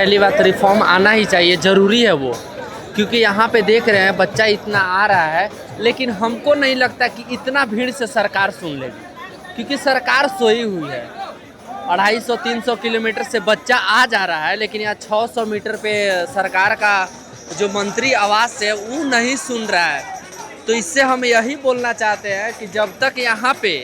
पहली बात रिफॉर्म आना ही चाहिए, ज़रूरी है वो, क्योंकि यहाँ पे देख रहे हैं बच्चा इतना आ रहा है, लेकिन हमको नहीं लगता कि इतना भीड़ से सरकार सुन लेगी, क्योंकि सरकार सोई हुई है। 250-300 किलोमीटर से बच्चा आ जा रहा है, लेकिन यहाँ 600 मीटर पे सरकार का जो मंत्री आवास है वो नहीं सुन रहा है। तो इससे हम यही बोलना चाहते हैं कि जब तक यहाँ पे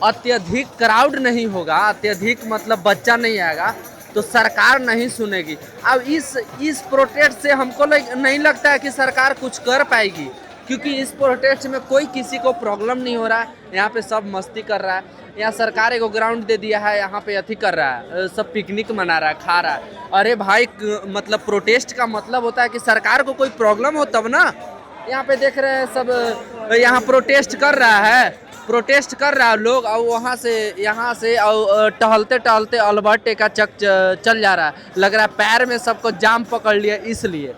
अत्यधिक क्राउड नहीं होगा, अत्यधिक मतलब बच्चा नहीं आएगा, तो सरकार नहीं सुनेगी। अब इस प्रोटेस्ट से हमको नहीं लगता है कि सरकार कुछ कर पाएगी, क्योंकि इस प्रोटेस्ट में कोई किसी को प्रॉब्लम नहीं हो रहा है। यहाँ पे सब मस्ती कर रहा है। यहाँ सरकार एक ग्राउंड दे दिया है, यहाँ पे अथी कर रहा है, सब पिकनिक मना रहा है, खा रहा है। अरे भाई, मतलब प्रोटेस्ट का मतलब होता है कि सरकार को कोई प्रॉब्लम हो तब ना। यहाँ पे देख रहे हैं सब यहाँ प्रोटेस्ट कर रहा है लोग, और वहाँ से यहाँ से और टहलते टहलते अल्बर्टे का चक चल जा रहा है। लग रहा है पैर में सबको जाम पकड़ लिया, इसलिए।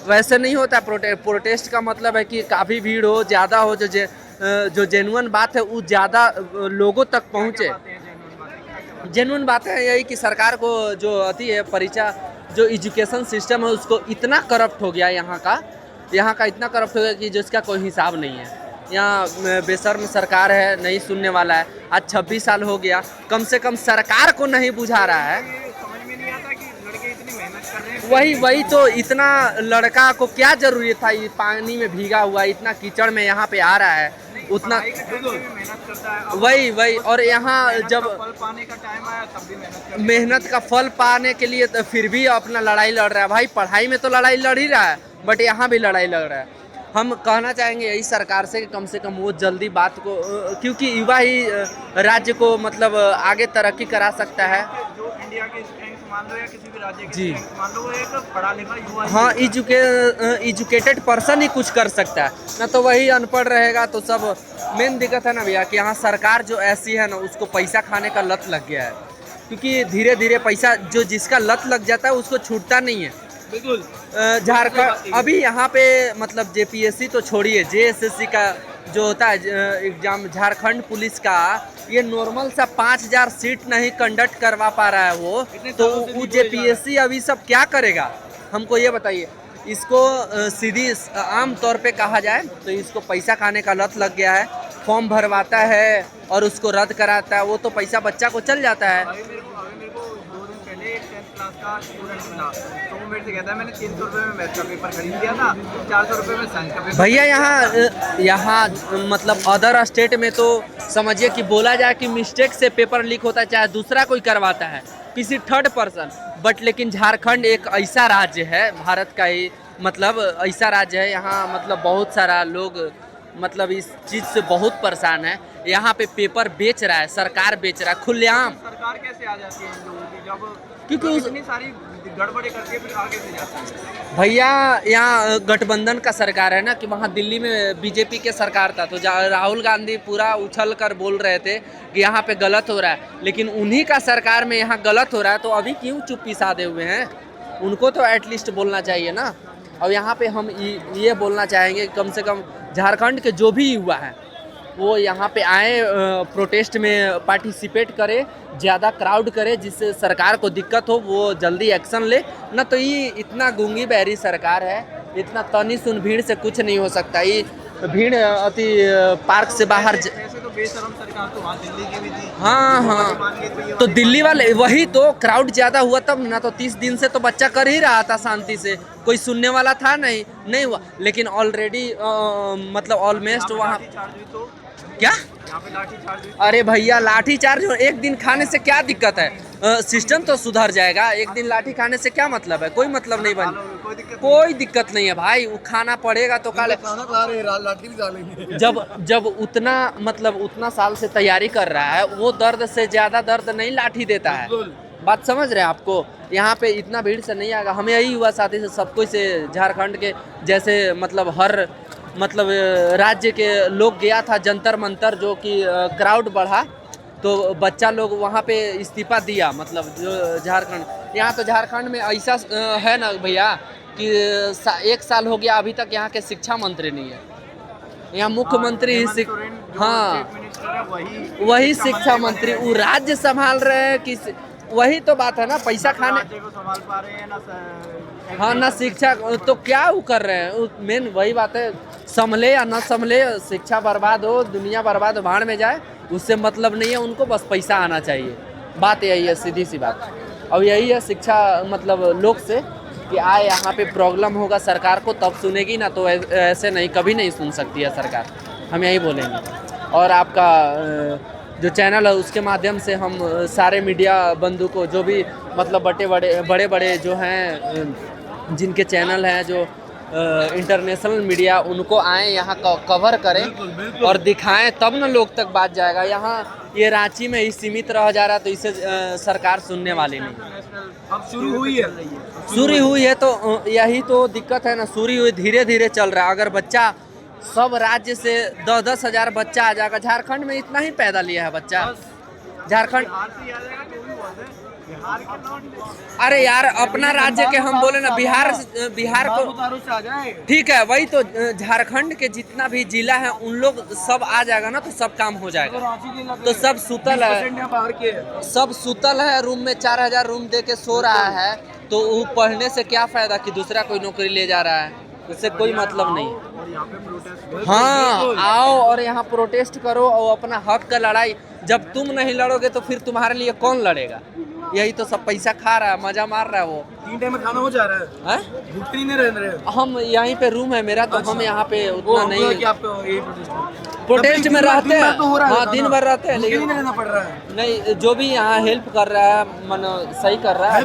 वैसे नहीं होता प्रोटेस्ट का मतलब है कि काफ़ी भीड़ हो, ज़्यादा हो, जो जेन्युइन बात है वो ज़्यादा लोगों तक पहुँचे। जेन्युइन बात है यही कि सरकार को जो अति है परीक्षा, जो एजुकेशन सिस्टम है उसको इतना करप्ट हो गया, यहाँ का इतना करप्ट हो गया कि जिसका कोई हिसाब नहीं है। यहाँ बेशर्म सरकार है, नहीं सुनने वाला है। आज 26 साल हो गया, कम से कम सरकार को नहीं बुझा रहा है। समझ में नहीं आता कि लड़के इतनी मेहनत कर रहे हैं। वही तो, इतना लड़का को क्या जरूरी था ये पानी में भीगा हुआ, इतना कीचड़ में यहाँ पे आ रहा है, उतना मेहनत करता है। वही और यहाँ जब फल पाने का टाइम आया तब भी मेहनत का फल पाने के लिए तो फिर भी अपना लड़ाई लड़ रहा है। भाई पढ़ाई में तो लड़ाई लड़ ही रहा है, बट यहाँ भी लड़ाई लड़ रहा है। हम कहना चाहेंगे यही सरकार से कि कम से कम वो जल्दी बात को, क्योंकि युवा ही राज्य को मतलब आगे तरक्की करा सकता है। जो इंडिया के स्ट्रेंथ मान लो या किसी भी राज्य के जी स्ट्रेंथ मान लो, वो एक पढ़ा लिखा युवा ही हाँ, एजुकेटेड पर्सन ही कुछ कर सकता है ना, तो वही अनपढ़ रहेगा तो सब। मेन दिक्कत है ना भैया कि यहाँ सरकार जो ऐसी है ना, उसको पैसा खाने का लत लग गया है, क्योंकि धीरे धीरे पैसा जो जिसका लत लग जाता है उसको छूटता नहीं है। बिल्कुल। झारखंड अभी यहाँ पे मतलब जेपीएससी तो छोड़िए, जेएसएससी का जो होता है एग्जाम, झारखंड पुलिस का, ये नॉर्मल सा 5000 सीट नहीं कंडक्ट करवा पा रहा है वो, तो वो जेपीएससी अभी सब क्या करेगा, हमको ये बताइए। इसको सीधी आम तौर पे कहा जाए तो इसको पैसा खाने का लत लग गया है। फॉर्म भरवाता है और उसको रद्द कराता है, वो तो पैसा बच्चा को चल जाता है। अभी मेरे को 2 दिन पहले एक 10th क्लास का स्टूडेंट मिला, तो वो मेरे से कहता है मैंने 300 रुपये में मैथ का पेपर खरीद लिया था, 400 रुपये में साइंस का पेपर। भैया यहाँ मतलब अदर स्टेट में तो समझिए कि बोला जाए कि मिस्टेक से पेपर लीक होता है, चाहे दूसरा कोई करवाता है, किसी थर्ड पर्सन, बट लेकिन झारखंड एक ऐसा राज्य है, भारत का ही मतलब ऐसा राज्य है, यहाँ मतलब बहुत सारा लोग मतलब इस चीज़ से बहुत परेशान है। यहाँ पे पेपर बेच रहा है, सरकार बेच रहा है खुलेआम। सरकार कैसे आ जाती है इन लोगों की, जब क्योंकि इतनी सारी गड़बड़ी करके फिर आगे से जाती है। भैया यहाँ गठबंधन का सरकार है ना, कि वहाँ दिल्ली में बीजेपी के सरकार था, तो राहुल गांधी पूरा उछल कर बोल रहे थे कि यहाँ पे गलत हो रहा है, लेकिन उन्हीं का सरकार में यहाँ गलत हो रहा है, तो अभी क्यों चुप्पी साधे हुए हैं? उनको तो एटलीस्ट बोलना चाहिए ना। और यहाँ पे हम ये बोलना चाहेंगे कम से कम झारखंड के जो भी युवा हैं वो यहाँ पे आए, प्रोटेस्ट में पार्टिसिपेट करे, ज़्यादा क्राउड करे, जिससे सरकार को दिक्कत हो, वो जल्दी एक्शन ले ना। तो ये इतना गूंगी बहरी सरकार है, इतना तनी सुन भीड़ से कुछ नहीं हो सकता। ये भीड़ अति पार्क से बाहर ऐसे तो बेशरम सरकार तो वहाँ दिल्ली की भी थी। हाँ, तो दिल्ली वाले वही तो, क्राउड ज़्यादा हुआ तब ना, तो 30 दिन से तो बच्चा कर ही रहा था शांति से, कोई सुनने वाला था नहीं हुआ। लेकिन ऑलरेडी मतलब ऑलमोस्ट वहाँ क्या, यहाँ पे लाठी चार्ज। अरे भैया लाठी चार्ज एक दिन खाने से क्या दिक्कत है? सिस्टम तो सुधर जाएगा, एक दिन लाठी खाने से क्या मतलब है? कोई मतलब नहीं बन, कोई दिक्कत नहीं है भाई, वो खाना पड़ेगा तो काले लाठी भी डालेंगे। जब उतना मतलब उतना साल से तैयारी कर रहा है, वो दर्द से ज़्यादा दर्द नहीं लाठी देता है। बात समझ रहे हैं आपको? यहाँ पे इतना भीड़ से नहीं आएगा। हमें यही हुआ साथी से, सब कुछ से झारखंड के जैसे मतलब हर मतलब राज्य के लोग गया था जंतर मंतर, जो कि क्राउड बढ़ा तो बच्चा लोग वहाँ पे इस्तीफा दिया, मतलब जो झारखंड। यहाँ तो झारखंड में ऐसा है ना भैया कि 1 साल हो गया अभी तक यहाँ के शिक्षा मंत्री नहीं है। यहाँ मुख्यमंत्री ही हाँ, वही शिक्षा मंत्री, वो राज्य संभाल रहे हैं कि वही तो बात है ना, पैसा खाने, राज्य को संभाल पा रहे हैं ना हाँ ना शिक्षा, तो क्या वो कर रहे हैं, मेन वही बात है, संभले या ना संभले, शिक्षा बर्बाद हो, दुनिया बर्बाद हो, भाड़ में जाए, उससे मतलब नहीं है उनको, बस पैसा आना चाहिए। बात यही है, सीधी सी बात। अब यही है शिक्षा मतलब लोग से कि आए यहाँ पे प्रॉब्लम होगा सरकार को तब सुनेगी ना, तो ऐसे नहीं, कभी नहीं सुन सकती है सरकार, हम यही बोलेंगे। और आपका जो चैनल है उसके माध्यम से हम सारे मीडिया बंधु को, जो भी मतलब बड़े बड़े जो हैं जिनके चैनल हैं जो इंटरनेशनल मीडिया, उनको आए यहाँ कवर करें और दिखाएं, तब ना लोग तक बात जाएगा। यहाँ ये रांची में ही सीमित रह जा रहा है, तो इसे सरकार सुनने वाली नहीं। अब शुरू हुई है, शुरू हुई है तो यही तो दिक्कत है ना, शुरू हुई, धीरे धीरे चल रहा है। अगर बच्चा सब राज्य से 10-10 हज़ार बच्चा आ जाएगा, झारखंड में इतना ही पैदा लिया है बच्चा, झारखंड। अरे यार अपना राज्य के हम बोले ना, बिहार को ठीक है, वही तो झारखंड के जितना भी जिला है उन लोग सब आ जाएगा ना, तो सब काम हो जाएगा। तो सब सुतल है, सब सुतल है रूम में, 4,000 रूम दे के सो रहा है, तो वो पढ़ने से क्या फायदा कि दूसरा कोई नौकरी ले जा रहा है, उससे कोई मतलब नहीं। हाँ आओ और यहाँ प्रोटेस्ट करो और अपना हक का लड़ाई, जब तुम नहीं लड़ोगे तो फिर तुम्हारे लिए कौन लड़ेगा। यही तो सब पैसा खा रहा है, मजा मार रहा है, वो 3 टाइम में खाना हो जा रहा है, भूख नहीं रह रहे। हम यहीं पे रूम है मेरा, तो हम यहाँ पे उतना नहीं कि आपको ये प्रोटेस्ट में रहते हैं, हाँ दिन भर रहते हैं, लेकिन रहना पड़ रहा है। नहीं जो भी यहाँ हेल्प कर रहा है मन सही कर रहा है।